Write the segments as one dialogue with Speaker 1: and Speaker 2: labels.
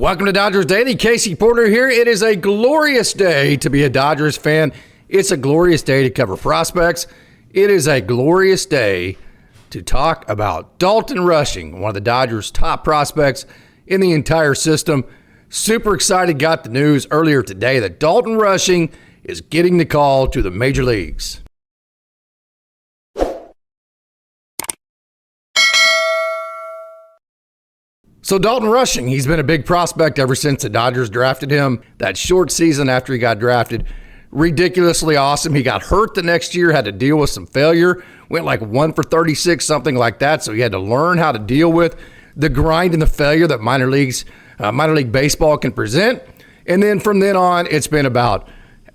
Speaker 1: Welcome to Dodgers Daily. Casey Porter here. It is a glorious day to be a Dodgers fan. It's a glorious day to cover prospects. It is a glorious day to talk about Dalton Rushing, one of the Dodgers' top prospects in the entire system. Super excited, got the news earlier today that Dalton Rushing is getting the call to the major leagues. So Dalton Rushing, he's been a big prospect ever since the Dodgers drafted him. That short season after he got drafted, ridiculously awesome. He got hurt the next year, had to deal with some failure, went like 1 for 36, something like that. So he had to learn how to deal with the grind and the failure that minor league baseball can present. And then from then on, it's been about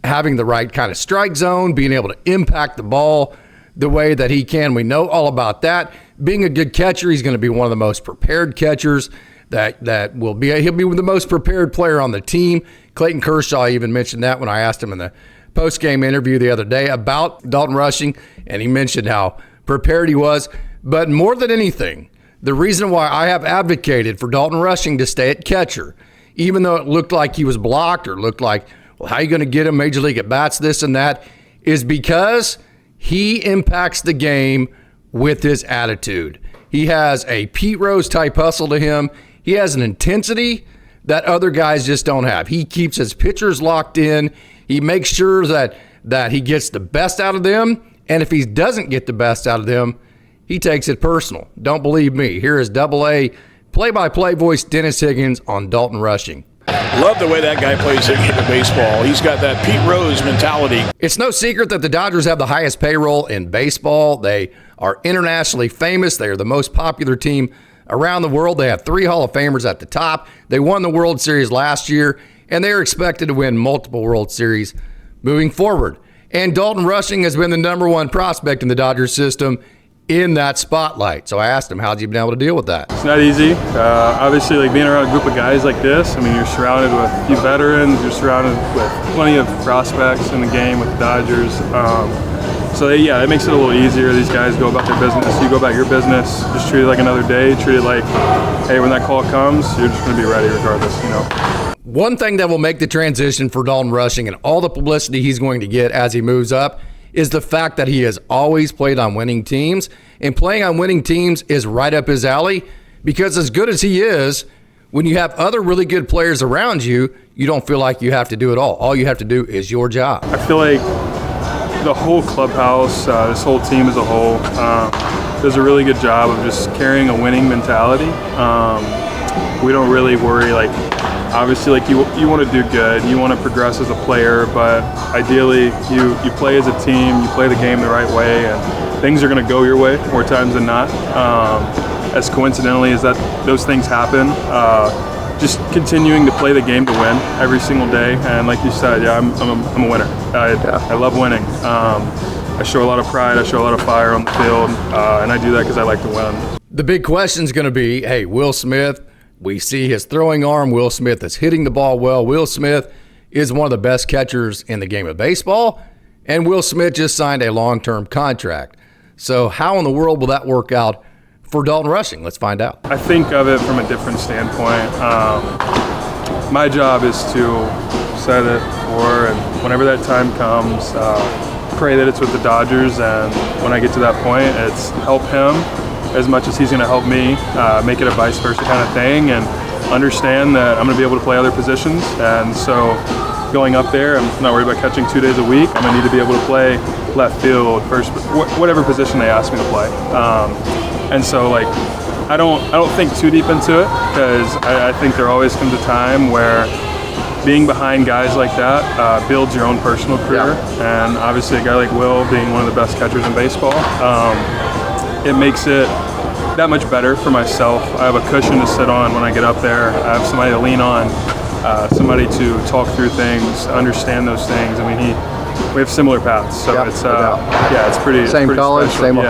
Speaker 1: having the right kind of strike zone, being able to impact the ball the way that he can. We know all about that. Being a good catcher, he's going to be one of the most prepared catchers that will be. He'll be the most prepared player on the team. Clayton Kershaw even mentioned that when I asked him in the post-game interview the other day about Dalton Rushing, and he mentioned how prepared he was. But more than anything, the reason why I have advocated for Dalton Rushing to stay at catcher, even though it looked like he was blocked or looked like, well, how are you going to get him major league at bats, this and that, is because he impacts the game with his attitude. He has a Pete Rose type hustle to him. He has an intensity that other guys just don't have. He keeps his pitchers locked in. He makes sure that he gets the best out of them. And if he doesn't get the best out of them, he takes it personal. Don't believe me. Here is AA play-by-play voice Dennis Higgins on Dalton Rushing.
Speaker 2: Love the way that guy plays the game of baseball. He's got that Pete Rose mentality.
Speaker 1: It's no secret that the Dodgers have the highest payroll in baseball. They are internationally famous. They are the most popular team around the world. They have 3 Hall of Famers at the top. They won the World Series last year, and they are expected to win multiple World Series moving forward. And Dalton Rushing has been the number one prospect in the Dodgers system in that spotlight. So I asked him, how's he been able to deal with that?
Speaker 3: It's not easy. Obviously, like being around a group of guys like this, I mean, you're surrounded with a few veterans, you're surrounded with plenty of prospects in the game with the Dodgers. So yeah, it makes it a little easier. These guys go about their business. You go about your business, just treat it like another day. Treat it like, hey, when that call comes, you're just going to be ready regardless, you know.
Speaker 1: One thing that will make the transition for Dalton Rushing and all the publicity he's going to get as he moves up is the fact that he has always played on winning teams. And playing on winning teams is right up his alley, because as good as he is, when you have other really good players around you, you don't feel like you have to do it all. All you have to do is your job.
Speaker 3: I feel like the whole clubhouse, this whole team as a whole, does a really good job of just carrying a winning mentality. We don't really worry, like, obviously, like you want to do good, you want to progress as a player, but ideally you play as a team, you play the game the right way, and things are going to go your way more times than not. As coincidentally as that those things happen, just continuing to play the game to win every single day. And like you said, yeah, I'm a winner. I love winning. I show a lot of pride, I show a lot of fire on the field, and I do that because I like to win.
Speaker 1: The big question is going to be, hey, Will Smith, we see his throwing arm. Will Smith is hitting the ball well. Will Smith is one of the best catchers in the game of baseball, and Will Smith just signed a long-term contract. So how in the world will that work out for Dalton Rushing? Let's find out.
Speaker 3: I think of it from a different standpoint. My job is to set it for, and whenever that time comes, pray that it's with the Dodgers, and when I get to that point, it's help him as much as he's going to help me, make it a vice versa kind of thing, and understand that I'm going to be able to play other positions. And so going up there, I'm not worried about catching 2 days a week. I'm going to need to be able to play left field, first, whatever position they ask me to play. And so, like, I don't think too deep into it, because I think there always comes a time where being behind guys like that builds your own personal career. Yeah. And obviously a guy like Will being one of the best catchers in baseball, it makes it that much better for myself. I have a cushion to sit on when I get up there. I have somebody to lean on, somebody to talk through things, understand those things. I mean, we have similar paths, so it's pretty
Speaker 1: same
Speaker 3: pretty
Speaker 1: college,
Speaker 3: special.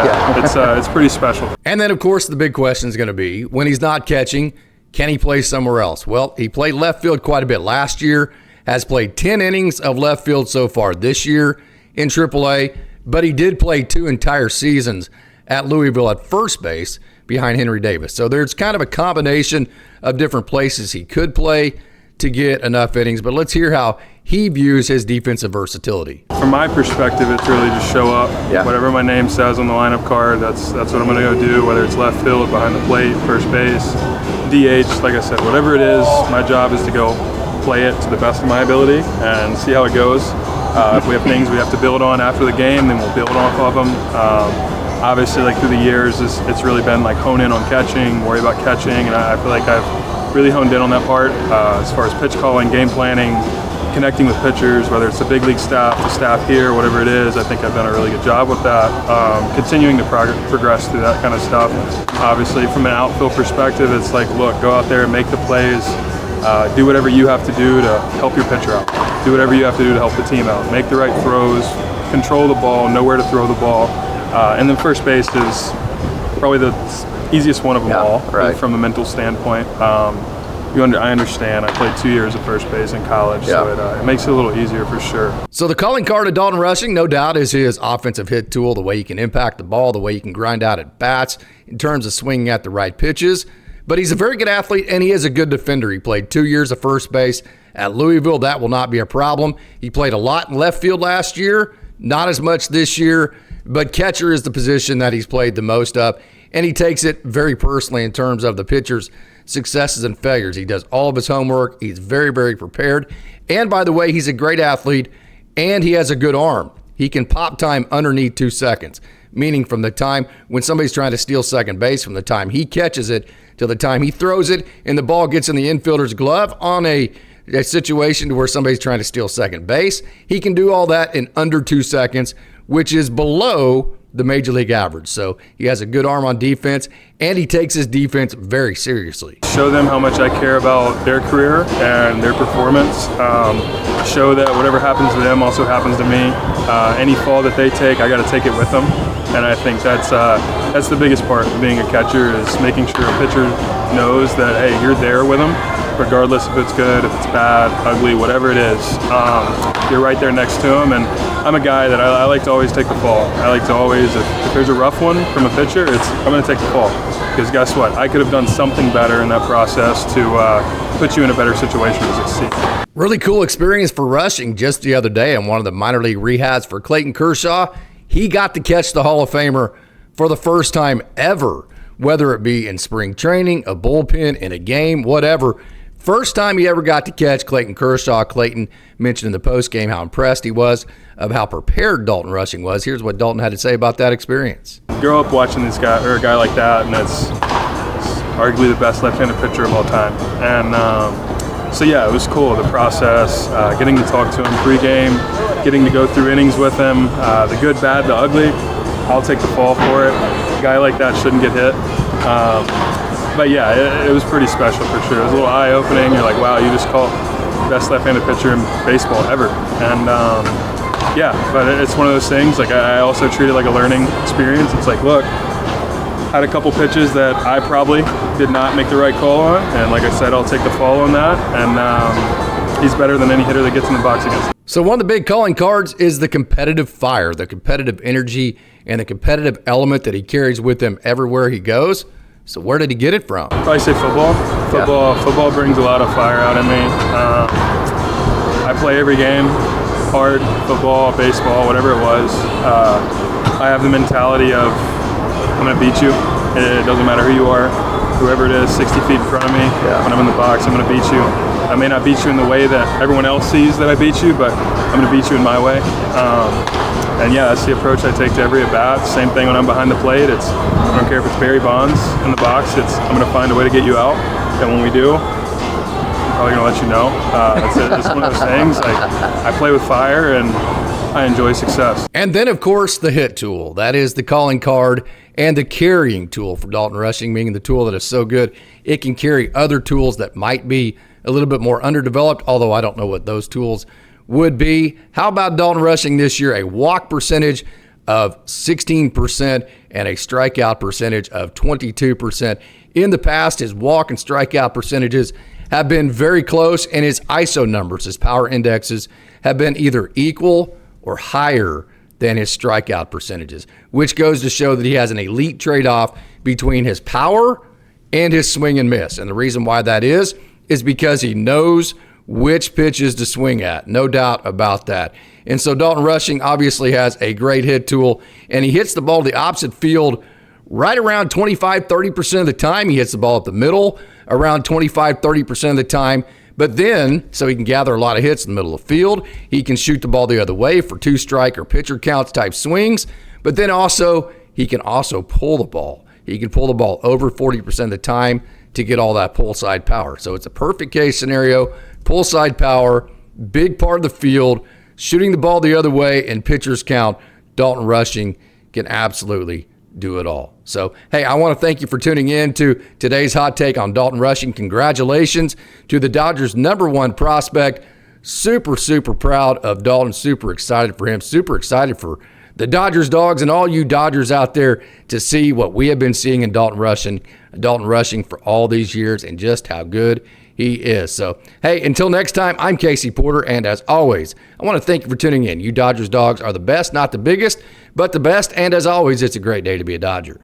Speaker 1: same
Speaker 3: it's pretty special.
Speaker 1: And then of course the big question is going to be, when he's not catching, can he play somewhere else? Well, he played left field quite a bit last year, has played 10 innings of left field so far this year in AAA, but he did play 2 entire seasons at Louisville at first base behind Henry Davis. So there's kind of a combination of different places he could play to get enough innings. But let's hear how he views his defensive versatility.
Speaker 3: From my perspective, it's really just show up. Whatever my name says on the lineup card, that's what I'm going to go do, whether it's left field, behind the plate, first base, DH, like I said, whatever it is, my job is to go play it to the best of my ability and see how it goes. If we have things we have to build on after the game, then we'll build off of them. Obviously, like through the years, it's really been like hone in on catching, worry about catching, and I feel like I've really honed in on that part as far as pitch calling, game planning, connecting with pitchers, whether it's the big league staff, the staff here, whatever it is. I think I've done a really good job with that. Continuing to progress through that kind of stuff. Obviously, from an outfield perspective, it's like, look, go out there and make the plays. Do whatever you have to do to help your pitcher out. Do whatever you have to do to help the team out. Make the right throws, control the ball, know where to throw the ball. And then first base is probably the easiest one of them all from the mental standpoint. I understand. I played 2 years at first base in college, so it makes it a little easier for sure.
Speaker 1: So the calling card of Dalton Rushing, no doubt, is his offensive hit tool, the way he can impact the ball, the way he can grind out at bats in terms of swinging at the right pitches. But he's a very good athlete, and he is a good defender. He played 2 years of first base at Louisville. That will not be a problem. He played a lot in left field last year, not as much this year, but catcher is the position that he's played the most of, and he takes it very personally in terms of the pitcher's successes and failures. He does all of his homework. He's very, very prepared. And by the way, he's a great athlete, and he has a good arm. He can pop time underneath 2 seconds, meaning from the time when somebody's trying to steal second base, from the time he catches it till the time he throws it and the ball gets in the infielder's glove on a situation to where somebody's trying to steal second base. He can do all that in under 2 seconds, which is below the major league average. So he has a good arm on defense, and he takes his defense very seriously.
Speaker 3: Show them how much I care about their career and their performance. Show that whatever happens to them also happens to me. Any fall that they take, I got to take it with them. And I think that's the biggest part of being a catcher, is making sure a pitcher knows that, hey, you're there with them, regardless if it's good, if it's bad, ugly, whatever it is. You're right there next to him. And I'm a guy that I like to always take the fall. I like to always, if there's a rough one from a pitcher, I'm going to take the fall. Because guess what? I could have done something better in that process to put you in a better situation to succeed.
Speaker 1: Really cool experience for Rushing just the other day in one of the minor league rehabs for Clayton Kershaw. He got to catch the Hall of Famer for the first time ever, whether it be in spring training, a bullpen, in a game, whatever. First time he ever got to catch Clayton Kershaw. Clayton mentioned in the postgame how impressed he was of how prepared Dalton Rushing was. Here's what Dalton had to say about that experience.
Speaker 3: Grow up watching this guy, or a guy like that, and it's arguably the best left-handed pitcher of all time. And so yeah, it was cool, the process, getting to talk to him pregame, getting to go through innings with him, the good, bad, the ugly. I'll take the fall for it. A guy like that shouldn't get hit. But yeah, it was pretty special for sure. It was a little eye-opening. You're like, wow, you just caught best left-handed pitcher in baseball ever. And yeah, but it's one of those things. Like, I also treat it like a learning experience. It's like, look, had a couple pitches that I probably did not make the right call on, and like I said, I'll take the fall on that. And he's better than any hitter that gets in the box against him.
Speaker 1: So one of the big calling cards is the competitive fire, the competitive energy, and the competitive element that he carries with him everywhere he goes. So where did he get it from?
Speaker 3: Probably say football. Football brings a lot of fire out in me. I play every game, hard, football, baseball, whatever it was. I have the mentality of, I'm going to beat you. It doesn't matter who you are, whoever it is, 60 feet in front of me. When I'm in the box, I'm going to beat you. I may not beat you in the way that everyone else sees that I beat you, but I'm going to beat you in my way. And yeah, that's the approach I take to every at-bat. Same thing when I'm behind the plate. I don't care if it's Barry Bonds in the box. I'm going to find a way to get you out. And when we do, I'm probably going to let you know. It's one of those things. I play with fire, and I enjoy success.
Speaker 1: And then, of course, the hit tool. That is the calling card and the carrying tool for Dalton Rushing, meaning the tool that is so good it can carry other tools that might be a little bit more underdeveloped, although I don't know what those tools would be. How about Dalton Rushing this year? A walk percentage of 16% and a strikeout percentage of 22%. In the past, his walk and strikeout percentages have been very close, and his ISO numbers, his power indexes, have been either equal or higher than his strikeout percentages, which goes to show that he has an elite trade-off between his power and his swing and miss. And the reason why that is because he knows which pitches to swing at. No doubt about that. And so Dalton Rushing obviously has a great hit tool, and he hits the ball to the opposite field right around 25-30% of the time. He hits the ball at the middle around 25-30% of the time. But then, so he can gather a lot of hits in the middle of the field, he can shoot the ball the other way for 2-strike or pitcher counts type swings. But then also, he can also pull the ball. He can pull the ball over 40% of the time to get all that pull side power. So it's a perfect case scenario. Pull side power, big part of the field, shooting the ball the other way, and pitchers count. Dalton Rushing can absolutely do it all. So, hey, I want to thank you for tuning in to today's hot take on Dalton Rushing. Congratulations to the Dodgers' #1 prospect. Super, super proud of Dalton. Super excited for him. Super excited for the Dodgers dogs and all you Dodgers out there to see what we have been seeing in Dalton Rushing for all these years and just how good he is. So, hey, until next time, I'm Casey Porter, and as always, I want to thank you for tuning in. You Dodgers dogs are the best, not the biggest, but the best, and as always, it's a great day to be a Dodger.